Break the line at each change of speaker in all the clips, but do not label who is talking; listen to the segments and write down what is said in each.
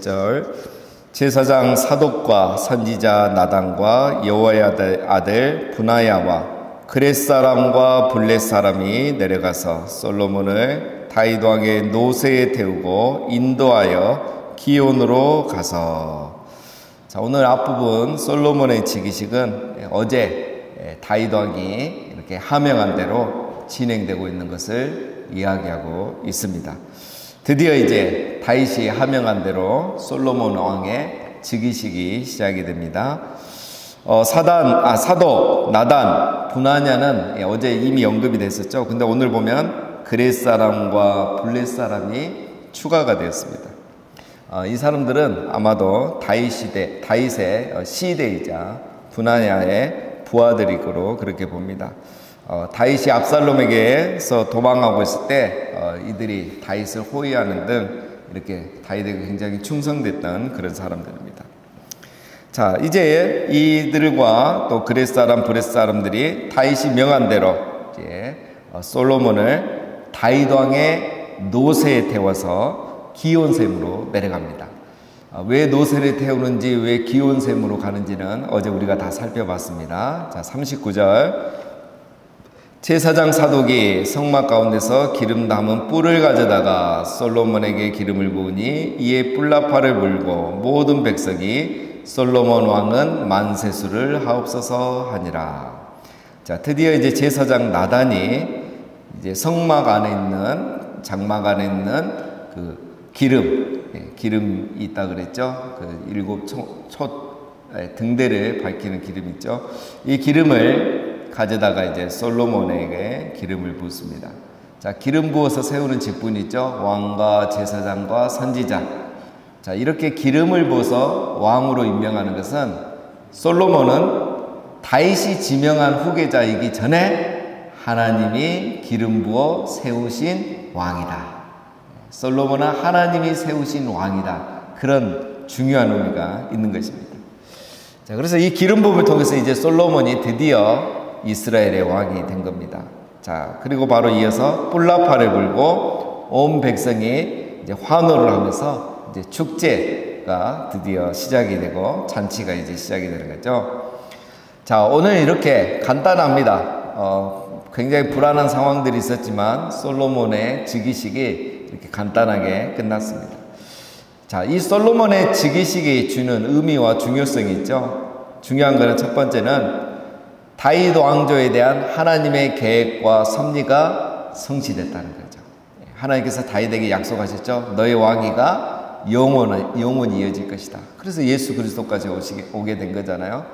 20절 제사장 사독과 선지자 나단과 여호와의 아들 분하야와 그렛 사람과 블렛 사람이 내려가서 솔로몬을 다윗 왕의 노새에 태우고 인도하여 기온으로 가서. 자, 오늘 앞부분 솔로몬의 즉위식은 어제 다윗 왕이 이렇게 하명한 대로 진행되고 있는 것을 이야기하고 있습니다. 드디어 이제 다윗이 하명한 대로 솔로몬 왕의 즉위식이 시작이 됩니다. 사독, 나단, 분하냐는 어제 이미 언급이 됐었죠. 근데 오늘 보면 그렛 사람과 블렛 사람이 추가가 되었습니다. 이 사람들은 아마도 다윗의 시대이자 분하냐의 부하들이고 그렇게 봅니다. 다윗이 압살롬에게서 도망하고 있을 때 이들이 다윗을 호위하는 등 이렇게 다윗에게 굉장히 충성됐던 그런 사람들입니다. 자, 이제 이들과 또 그렛 사람, 블렛 사람들이 다윗이 명한 대로 이제 솔로몬을 다윗 왕의 노새에 태워서 기온샘으로 내려갑니다. 왜 노새를 태우는지, 왜 기온샘으로 가는지는 어제 우리가 다 살펴봤습니다. 자, 39절 제사장 사독이 성막 가운데서 기름 담은 뿔을 가져다가 솔로몬에게 기름을 부으니 이에 뿔나팔을 불고 모든 백성이 솔로몬 왕은 만세수를 하옵소서 하니라. 자, 드디어 이제 제사장 나단이 이제 성막 안에 있는, 장막 안에 있는 그 기름이 있다 그랬죠. 그 일곱 등대를 밝히는 기름 있죠. 이 기름을 가져다가 이제 솔로몬에게 기름을 붓습니다. 자, 기름 부어서 세우는 직분이 있죠. 왕과 제사장과 선지자. 자, 이렇게 기름을 부어서 왕으로 임명하는 것은 솔로몬은 다윗이 지명한 후계자이기 전에 하나님이 기름 부어 세우신 왕이다. 솔로몬은 하나님이 세우신 왕이다. 그런 중요한 의미가 있는 것입니다. 자, 그래서 이 기름 부음을 통해서 이제 솔로몬이 드디어 이스라엘의 왕이 된 겁니다. 자, 그리고 바로 이어서 뿔나팔을 불고 온 백성이 이제 환호를 하면서 이제 축제가 드디어 시작이 되고 잔치가 이제 시작이 되는 거죠. 자, 오늘 이렇게 간단합니다. 굉장히 불안한 상황들이 있었지만 솔로몬의 즉위식이 이렇게 간단하게 끝났습니다. 자, 이 솔로몬의 즉위식이 주는 의미와 중요성이 있죠. 중요한 것은 첫 번째는 다윗 왕조에 대한 하나님의 계획과 섭리가 성취됐다는 거죠. 하나님께서 다윗에게 약속하셨죠. 너의 왕위가 영원히 이어질 것이다. 그래서 예수 그리스도까지 오게 된 거잖아요.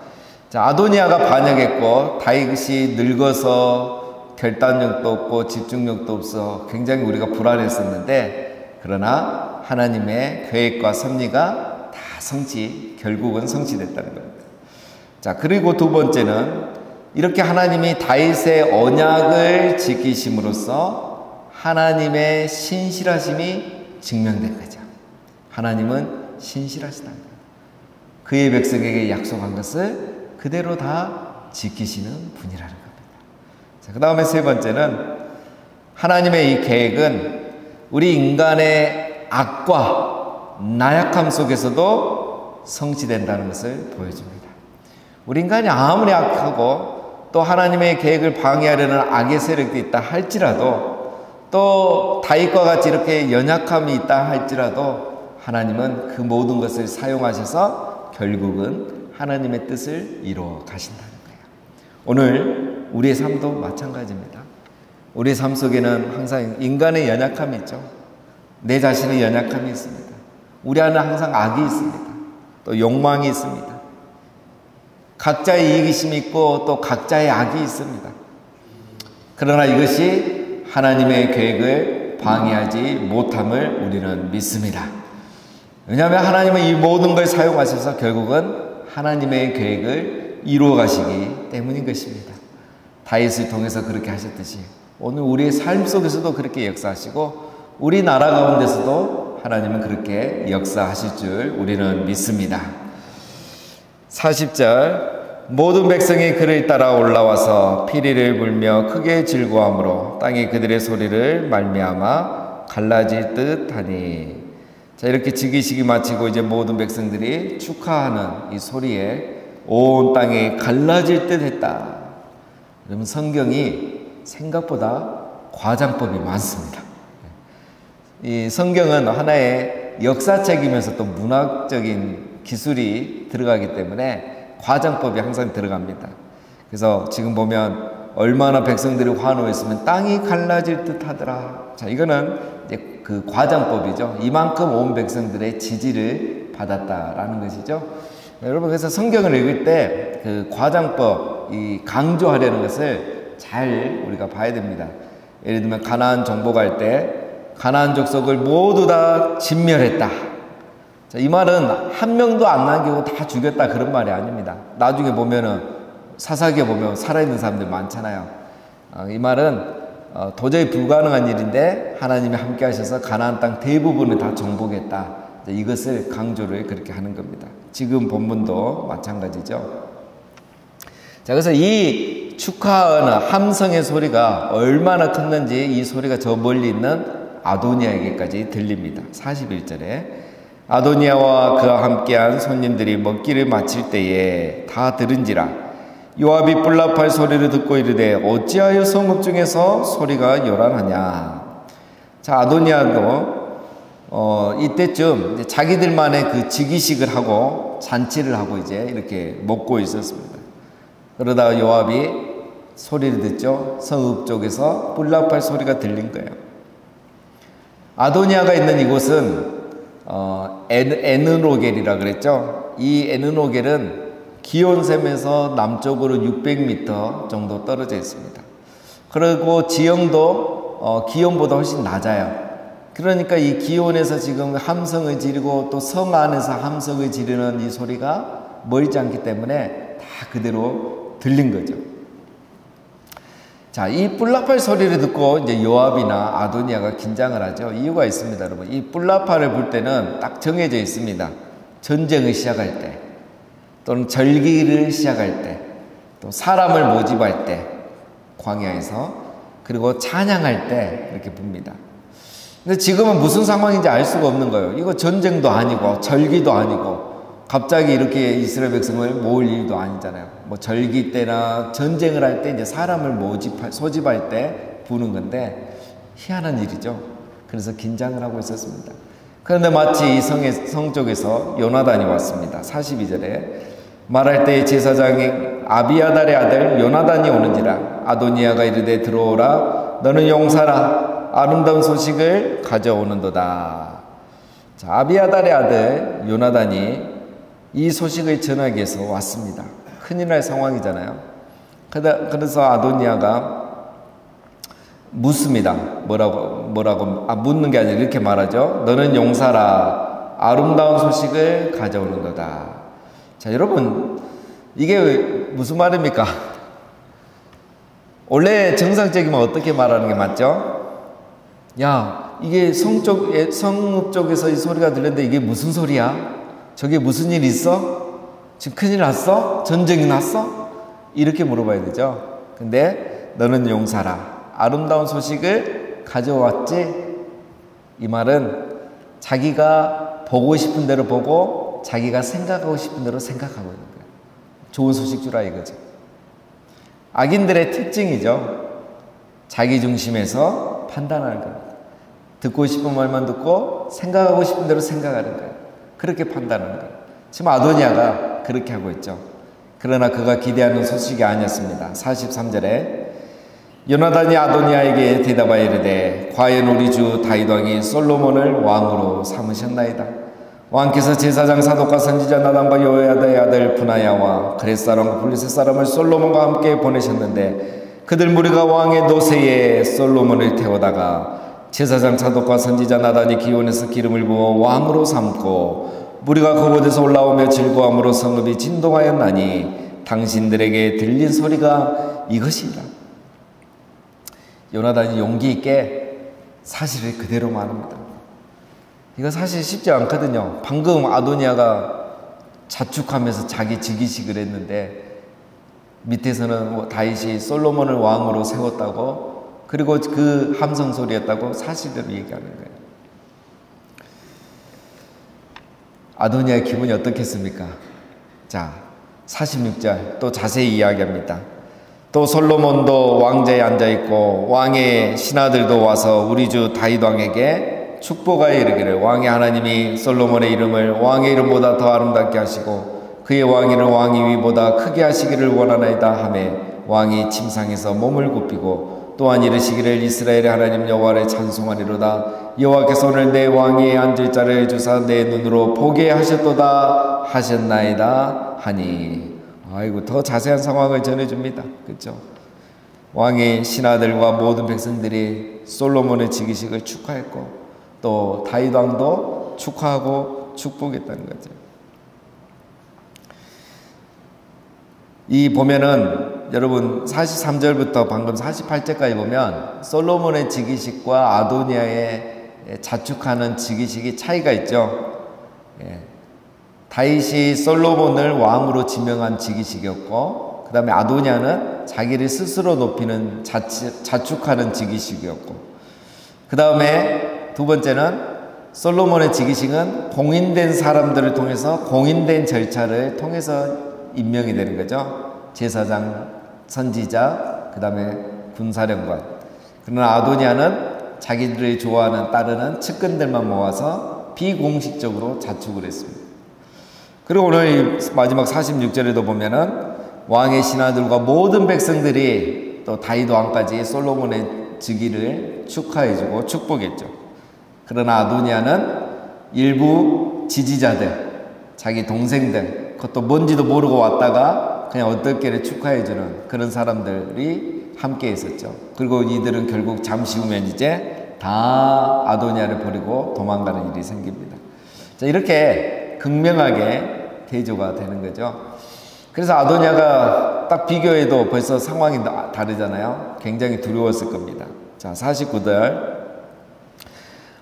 자, 아도니아가 반역했고 다윗이 늙어서 결단력도 없고 집중력도 없어 굉장히 우리가 불안했었는데, 그러나 하나님의 계획과 섭리가 다 결국은 성취됐다는 겁니다. 자, 그리고 두 번째는 이렇게 하나님이 다윗의 언약을 지키심으로써 하나님의 신실하심이 증명된 거죠. 하나님은 신실하시다. 그의 백성에게 약속한 것을 그대로 다 지키시는 분이라는 겁니다. 자, 그 다음에 세 번째는 하나님의 이 계획은 우리 인간의 악과 나약함 속에서도 성취된다는 것을 보여줍니다. 우리 인간이 아무리 악하고 또 하나님의 계획을 방해하려는 악의 세력도 있다 할지라도, 또 다윗과 같이 이렇게 연약함이 있다 할지라도 하나님은 그 모든 것을 사용하셔서 결국은 하나님의 뜻을 이루어 가신다는 거예요. 오늘 우리의 삶도 마찬가지입니다. 우리의 삶 속에는 항상 인간의 연약함이 있죠. 내 자신의 연약함이 있습니다. 우리 안에 항상 악이 있습니다. 또 욕망이 있습니다. 각자의 이기심이 있고 또 각자의 악이 있습니다. 그러나 이것이 하나님의 계획을 방해하지 못함을 우리는 믿습니다. 왜냐하면 하나님은 이 모든 걸 사용하셔서 결국은 하나님의 계획을 이루어 가시기 때문인 것입니다. 다윗을 통해서 그렇게 하셨듯이 오늘 우리의 삶 속에서도 그렇게 역사하시고 우리 나라 가운데서도 하나님은 그렇게 역사하실 줄 우리는 믿습니다. 40절 모든 백성이 그를 따라 올라와서 피리를 불며 크게 즐거워함으로 땅이 그들의 소리를 말미암아 갈라질 듯하니. 자, 이렇게 즉위식이 마치고 이제 모든 백성들이 축하하는 이 소리에 온 땅이 갈라질 듯 했다. 그러면 성경이 생각보다 과장법이 많습니다. 이 성경은 하나의 역사책이면서 또 문학적인 기술이 들어가기 때문에 과장법이 항상 들어갑니다. 그래서 지금 보면 얼마나 백성들이 환호했으면 땅이 갈라질 듯 하더라. 자, 이거는 이제 그 과장법이죠. 이만큼 온 백성들의 지지를 받았다라는 것이죠. 여러분, 그래서 성경을 읽을 때 그 과장법, 이 강조하려는 것을 잘 우리가 봐야 됩니다. 예를 들면 가나안 정복할 때 가나안 족속을 모두 다 진멸했다. 자, 이 말은 한 명도 안 남기고 다 죽였다 그런 말이 아닙니다. 나중에 보면은 사사기에 보면 살아있는 사람들 많잖아요. 이 말은 도저히 불가능한 일인데 하나님이 함께 하셔서 가나안 땅 대부분을 다 정복했다. 이것을 강조를 그렇게 하는 겁니다. 지금 본문도 마찬가지죠. 자, 그래서 이 축하하는 함성의 소리가 얼마나 컸는지 이 소리가 저 멀리 있는 아도니아에게까지 들립니다. 41절에 아도니아와 그와 함께한 손님들이 먹기를 마칠 때에 다 들은지라 요압이 뿔납할 소리를 듣고 이르되 어찌하여 성읍 중에서 소리가 요란하냐. 자, 아도니아도 이때쯤 이제 자기들만의 그 즉위식을 하고 잔치를 하고 이제 이렇게 먹고 있었습니다. 그러다가 요압이 소리를 듣죠. 성읍 쪽에서 뿔납할 소리가 들린 거예요. 아도니아가 있는 이곳은 에느노겔이라 그랬죠. 이 에느노겔은 기온샘에서 남쪽으로 600m 정도 떨어져 있습니다. 그리고 지형도 기온보다 훨씬 낮아요. 그러니까 이 기온에서 지금 함성을 지르고 또 성 안에서 함성을 지르는 이 소리가 멀지 않기 때문에 다 그대로 들린 거죠. 자, 이 뿔납할 소리를 듣고 이제 요압이나 아도니아가 긴장을 하죠. 이유가 있습니다, 여러분. 이 뿔납할을 불 때는 딱 정해져 있습니다. 전쟁을 시작할 때, 또는 절기를 시작할 때, 또 사람을 모집할 때, 광야에서, 그리고 찬양할 때 이렇게 붑니다. 근데 지금은 무슨 상황인지 알 수가 없는 거예요. 이거 전쟁도 아니고 절기도 아니고 갑자기 이렇게 이스라엘 백성을 모을 일도 아니잖아요. 뭐 절기 때나 전쟁을 할 때 이제 사람을 소집할 때 부는 건데 희한한 일이죠. 그래서 긴장을 하고 있었습니다. 그런데 마치 이 성 쪽에서 요나단이 왔습니다. 42절에 말할 때 제사장이 아비아달의 아들 요나단이 오는지라 아도니아가 이르되 들어오라 너는 용사라 아름다운 소식을 가져오는도다. 자, 아비아달의 아들 요나단이 이 소식을 전하기 위해서 왔습니다. 큰일 날 상황이잖아요. 그래서 아도니아가 묻습니다. 묻는 게 아니라 이렇게 말하죠. 너는 용사라 아름다운 소식을 가져오는도다. 자, 여러분, 이게 무슨 말입니까? 원래 정상적이면 어떻게 말하는 게 맞죠? 야, 이게 성읍 쪽에서 이 소리가 들렸는데 이게 무슨 소리야? 저게 무슨 일 있어? 지금 큰일 났어? 전쟁이 났어? 이렇게 물어봐야 되죠. 근데 너는 용사라 아름다운 소식을 가져왔지? 이 말은 자기가 보고 싶은 대로 보고 자기가 생각하고 싶은 대로 생각하고 있는 거예요. 좋은 소식 주라 이거죠. 악인들의 특징이죠. 자기 중심에서 판단하는 겁니다. 듣고 싶은 말만 듣고 생각하고 싶은 대로 생각하는 거예요. 그렇게 판단하는 거예요. 지금 아도니아가 그렇게 하고 있죠. 그러나 그가 기대하는 소식이 아니었습니다. 43절에 요나단이 아도니아에게 대답하여 이르되 과연 우리 주 다윗 왕이 솔로몬을 왕으로 삼으셨나이다. 왕께서 제사장 사독과 선지자 나단과 여호야다의 아들 브나야와 그렛 사람과 블레셋 사람을 솔로몬과 함께 보내셨는데 그들 무리가 왕의 노새에 솔로몬을 태우다가 제사장 사독과 선지자 나단이 기온에서 기름을 부어 왕으로 삼고 무리가 그곳에서 올라오며 즐거움으로 성읍이 진동하였나니 당신들에게 들린 소리가 이것이다. 요나단이 용기 있게 사실을 그대로 말합니다. 이거 사실 쉽지 않거든요. 방금 아도니아가 자축하면서 자기 즉위식을 했는데 밑에서는 다윗이 솔로몬을 왕으로 세웠다고, 그리고 그 함성 소리였다고 사실대로 얘기하는 거예요. 아도니아의 기분이 어떻겠습니까? 자, 46절 또 자세히 이야기합니다. 또 솔로몬도 왕자에 앉아있고 왕의 신하들도 와서 우리 주 다윗 왕에게 축복하여 이르기를 왕의 하나님이 솔로몬의 이름을 왕의 이름보다 더 아름답게 하시고 그의 왕위를 왕의 위보다 크게 하시기를 원하나이다 하매 왕이 침상에서 몸을 굽히고 또한 이르시기를 이스라엘의 하나님 여호와를 찬송하리로다. 여호와께서 오늘 내 왕위에 앉을 자를 주사 내 눈으로 보게 하셨도다 하셨나이다 하니. 아이고, 더 자세한 상황을 전해줍니다. 그렇죠? 왕의 신하들과 모든 백성들이 솔로몬의 즉위식을 축하했고 또 다윗 왕도 축하하고 축복했다는 거죠. 이 보면은 여러분 43절부터 방금 48절까지 보면 솔로몬의 즉위식과 아도니아의 자축하는 즉위식이 차이가 있죠. 다윗이 솔로몬을 왕으로 지명한 즉위식이었고 그 다음에 아도니아는 자기를 스스로 높이는 자축하는 즉위식이었고 그 다음에 두 번째는 솔로몬의 즉위식은 공인된 사람들을 통해서 공인된 절차를 통해서 임명이 되는 거죠. 제사장, 선지자, 그 다음에 군사령관. 그러나 아도니아는 자기들이 좋아하는 따르는 측근들만 모아서 비공식적으로 자축을 했습니다. 그리고 오늘 마지막 46절에도 보면은 왕의 신하들과 모든 백성들이 또 다윗 왕까지 솔로몬의 즉위를 축하해주고 축복했죠. 그러나 아도니아는 일부 지지자들, 자기 동생들, 그것도 뭔지도 모르고 왔다가 그냥 어떻게를 축하해주는 그런 사람들이 함께 있었죠. 그리고 이들은 결국 잠시 후면 이제 다 아도니아를 버리고 도망가는 일이 생깁니다. 자, 이렇게 극명하게 대조가 되는 거죠. 그래서 아도니아가 딱 비교해도 벌써 상황이 다르잖아요. 굉장히 두려웠을 겁니다. 자, 49절.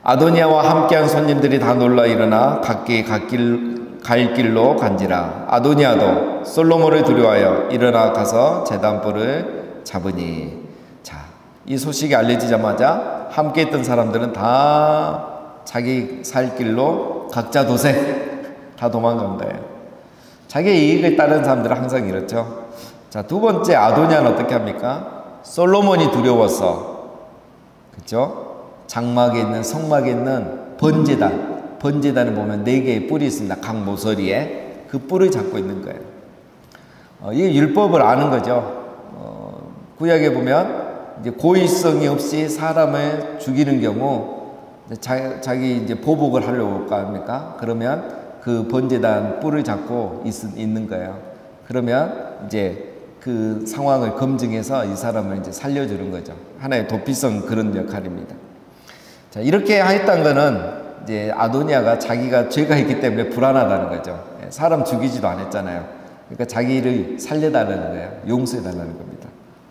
아도니아와 함께한 손님들이 다 놀라 일어나 각기 갈 길로 간지라. 아도니아도 솔로몬을 두려워하여 일어나 가서 제단불을 잡으니. 자, 이 소식이 알려지자마자 함께 있던 사람들은 다 자기 살 길로 각자 도색 다 도망간 거예요. 자기의 이익을 따르는 사람들은 항상 이렇죠. 자, 두 번째 아도니아는 어떻게 합니까? 솔로몬이 두려워서, 그렇죠? 장막에 있는 성막에 있는 번제단, 번제단을 보면 4개의 뿔이 있습니다. 각 모서리에 그 뿔을 잡고 있는 거예요. 이게 율법을 아는 거죠. 구약에 보면 이제 고의성이 없이 사람을 죽이는 경우 자기 이제 보복을 하려고 할까 합니까? 그러면 그 번제단 뿔을 잡고 있는 거예요. 그러면 이제 그 상황을 검증해서 이 사람을 이제 살려주는 거죠. 하나의 도피성 그런 역할입니다. 자, 이렇게 했던 거는 이제 아도니아가 자기가 죄가 있기 때문에 불안하다는 거죠. 사람 죽이지도 않았잖아요. 그러니까 자기를 살려달라는 거예요. 용서해달라는 겁니다.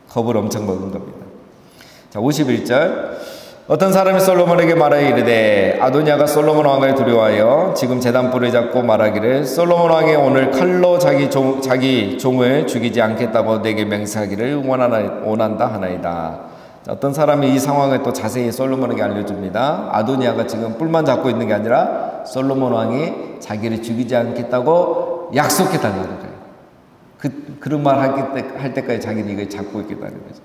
겁을 엄청 먹은 겁니다. 자, 51절. 어떤 사람이 솔로몬에게 말하여 이르되 아도니아가 솔로몬 왕을 두려워하여 지금 제단불을 잡고 말하기를 솔로몬 왕이 오늘 칼로 자기 종을 죽이지 않겠다고 내게 맹세하기를 원한다 하나이다. 자, 어떤 사람이 이 상황을 또 자세히 솔로몬에게 알려줍니다. 아도니아가 지금 뿔만 잡고 있는 게 아니라 솔로몬 왕이 자기를 죽이지 않겠다고 약속했다는 거예요. 그런 말 할 때까지 자기는 이걸 잡고 있겠다는 거죠.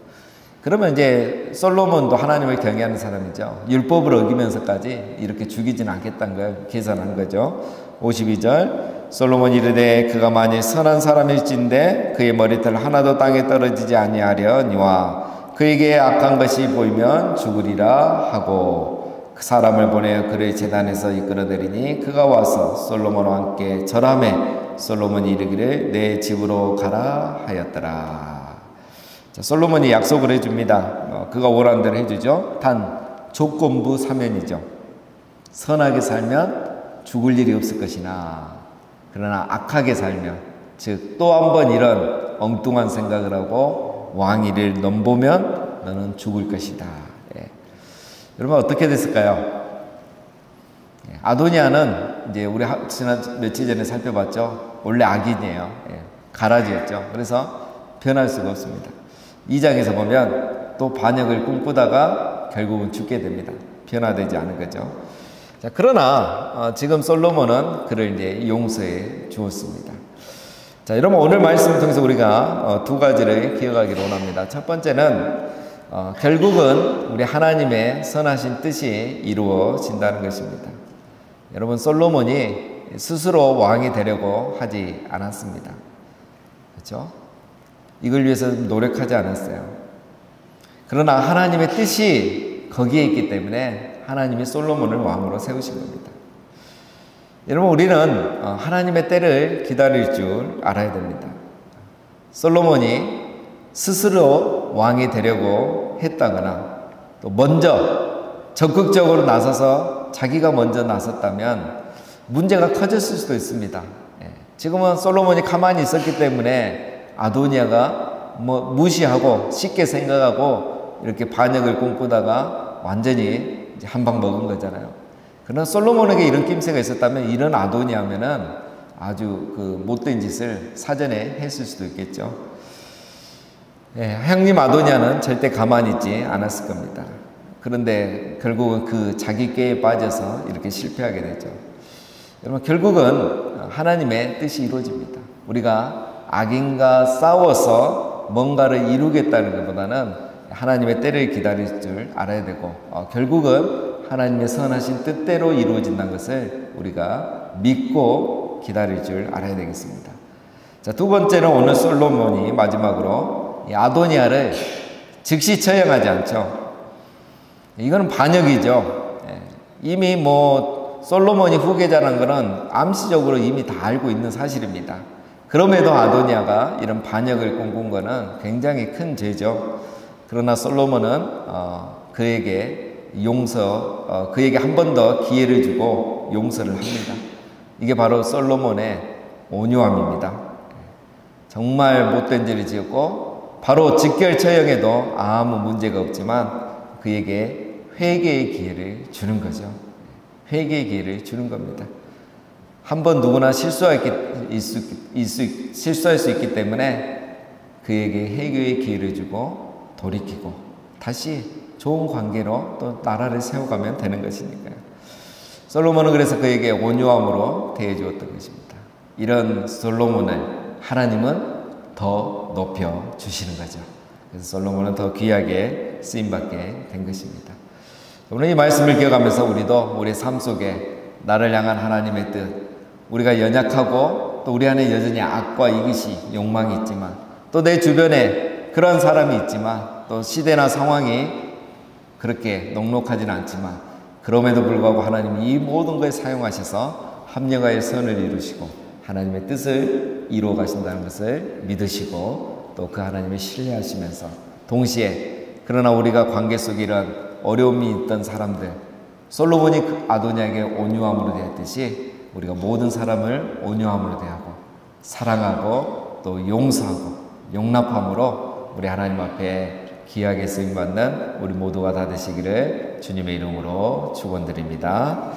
그러면 이제 솔로몬도 하나님을 경외하는 사람이죠. 율법을 어기면서까지 이렇게 죽이지는 않겠다는 걸 계산한 거죠. 52절. 솔로몬이 이르되 그가 만일 선한 사람일진데 그의 머리털 하나도 땅에 떨어지지 아니하려니와 그에게 악한 것이 보이면 죽으리라 하고 그 사람을 보내어 그를 제단에서 이끌어내리니 그가 와서 솔로몬과 함께 절하매 솔로몬이 이르기를 내 집으로 가라 하였더라. 자, 솔로몬이 약속을 해줍니다. 그가 원하는 대로 해주죠. 단 조건부 사면이죠. 선하게 살면 죽을 일이 없을 것이나 그러나 악하게 살면 즉 또 한 번 이런 엉뚱한 생각을 하고 왕위를 넘보면 너는 죽을 것이다. 예. 여러분 어떻게 됐을까요? 예. 아도니아는 이제 우리 지난 며칠 전에 살펴봤죠. 원래 악인이에요. 예. 가라지였죠. 그래서 변할 수가 없습니다. 2장에서 보면 또 반역을 꿈꾸다가 결국은 죽게 됩니다. 변화되지 않은 거죠. 자, 그러나 지금 솔로몬은 그를 이제 용서해 주었습니다. 자, 여러분 오늘 말씀을 통해서 우리가 두 가지를 기억하기를 원합니다. 첫 번째는 결국은 우리 하나님의 선하신 뜻이 이루어진다는 것입니다. 여러분 솔로몬이 스스로 왕이 되려고 하지 않았습니다. 그렇죠? 이걸 위해서 노력하지 않았어요. 그러나 하나님의 뜻이 거기에 있기 때문에 하나님이 솔로몬을 왕으로 세우신 겁니다. 여러분 우리는 하나님의 때를 기다릴 줄 알아야 됩니다. 솔로몬이 스스로 왕이 되려고 했다거나 또 먼저 적극적으로 나서서 자기가 먼저 나섰다면 문제가 커졌을 수도 있습니다. 지금은 솔로몬이 가만히 있었기 때문에 아도니아가 무시하고 쉽게 생각하고 이렇게 반역을 꿈꾸다가 완전히 한 방 먹은 거잖아요. 그러나 솔로몬에게 이런 낌새가 있었다면 이런 아도니아면은 아주 그 못된 짓을 사전에 했을 수도 있겠죠. 형님 아도니아는 절대 가만히 있지 않았을 겁니다. 그런데 결국은 그 자기 꾀에 빠져서 이렇게 실패하게 되죠. 여러분 결국은 하나님의 뜻이 이루어집니다. 우리가 악인과 싸워서 뭔가를 이루겠다는 것보다는 하나님의 때를 기다릴 줄 알아야 되고 결국은 하나님의 선하신 뜻대로 이루어진다는 것을 우리가 믿고 기다릴 줄 알아야 되겠습니다. 자, 두 번째는 오늘 솔로몬이 마지막으로 아도니아를 즉시 처형하지 않죠. 이거는 반역이죠. 이미 솔로몬이 후계자라는 것은 암시적으로 이미 다 알고 있는 사실입니다. 그럼에도 아도니아가 이런 반역을 꿈꾼 것은 굉장히 큰 죄죠. 그러나 솔로몬은 그에게 그에게 한 번 더 기회를 주고 용서를 합니다. 이게 바로 솔로몬의 온유함입니다. 정말 못된 죄를 지었고 바로 직결 처형에도 아무 문제가 없지만 그에게 회개의 기회를 주는 거죠. 회개의 기회를 주는 겁니다. 한 번 누구나 실수할 수 있기 때문에 그에게 회개의 기회를 주고 돌이키고 다시 좋은 관계로 또 나라를 세워가면 되는 것이니까요. 솔로몬은 그래서 그에게 온유함으로 대해주었던 것입니다. 이런 솔로몬을 하나님은 더 높여주시는 거죠. 그래서 솔로몬은 더 귀하게 쓰임받게 된 것입니다. 오늘 이 말씀을 기억하면서 우리도 우리 삶 속에 나를 향한 하나님의 뜻, 우리가 연약하고 또 우리 안에 여전히 악과 이기시, 욕망이 있지만 또 내 주변에 그런 사람이 있지만 또 시대나 상황이 그렇게 녹록하지는 않지만 그럼에도 불구하고 하나님이 이 모든 걸 사용하셔서 합력하여 선을 이루시고 하나님의 뜻을 이루어 가신다는 것을 믿으시고 또 그 하나님을 신뢰하시면서 동시에 그러나 우리가 관계 속에 이런 어려움이 있던 사람들 솔로몬이 아도니아에게 온유함으로 대했듯이 우리가 모든 사람을 온유함으로 대하고 사랑하고 또 용서하고 용납함으로 우리 하나님 앞에 귀하게 쓰임받는 우리 모두가 다 되시기를 주님의 이름으로 축원드립니다.